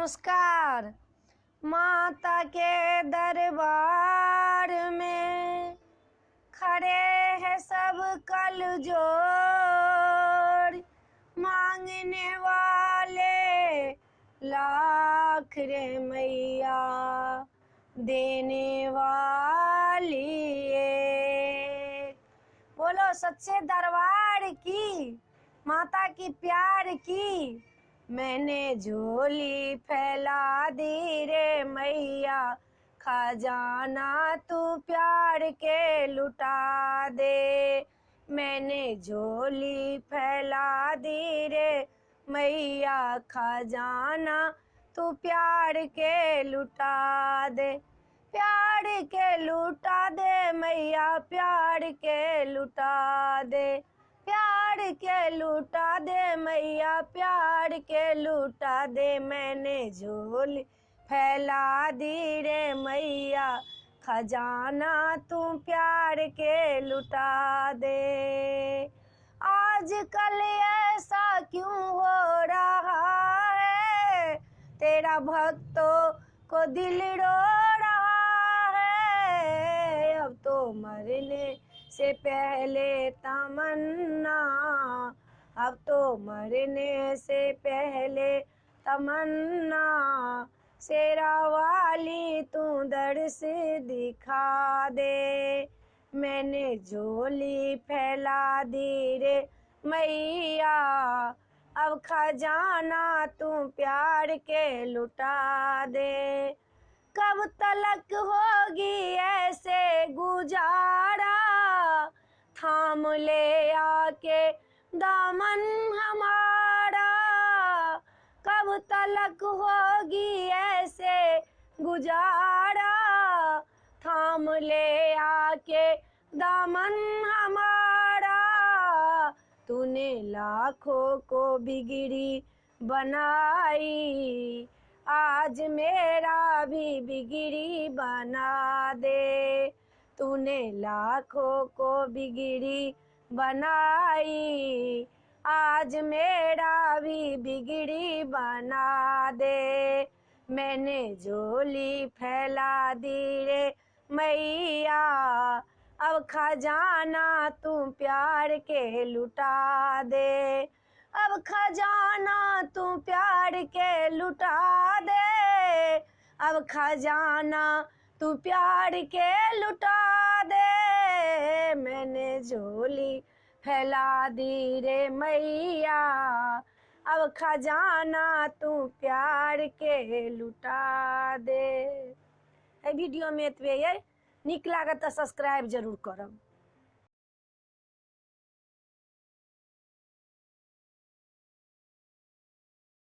नमस्कार। माता के दरबार में खड़े हैं सब कल जोड़, मांगने वाले लाख रे मैया, देने वाली एक। बोलो सच्चे दरबार की, माता की प्यार की। मैंने झोली फैला दी रे मैया, खजाना तू प्यार के लुटा दे। मैंने झोली फैला दी रे मैया, खजाना तू प्यार के लुटा दे। प्यार के लुटा दे मैया, प्यार के लुटा दे। प्यार के लुटा दे मैया, प्यार के लुटा दे। मैंने झोली फैला दी रे मैया, खजाना तू प्यार के लुटा दे। आजकल ऐसा क्यों हो रहा है, तेरा भक्तों को दिल रो रहा है। अब तो मरने से पहले तमन्ना, अब तो मरने से पहले तमन्ना, शेरा वाली तू दर्श दिखा दे। मैंने झोली फैला दी रे मैया, अब खजाना तू प्यार के लुटा दे। कब तलक होगी ऐसे गुजारा, थाम ले आके दामन हमारा। कब तलक होगी ऐसे गुजारा, थाम ले आके दामन हमारा। तूने लाखों को बिगड़ी बनाई, आज मेरा भी बिगड़ी बना दे। तूने लाखों को बिगड़ी बनाई, आज मेरा भी बिगड़ी बना दे। मैंने झोली फैला दी रे मैया, अब खजाना तू प्यार के लुटा दे। अब खजाना तू प्यार के लुटा दे। अब खजाना तू प्यार के लुटा दे। मैंने झोली फैला दी रे मैया, अब खजाना तू प्यार के लुटा दे। वीडियो में एतबे ये। नीक लागत तो सब्सक्राइब जरूर करब।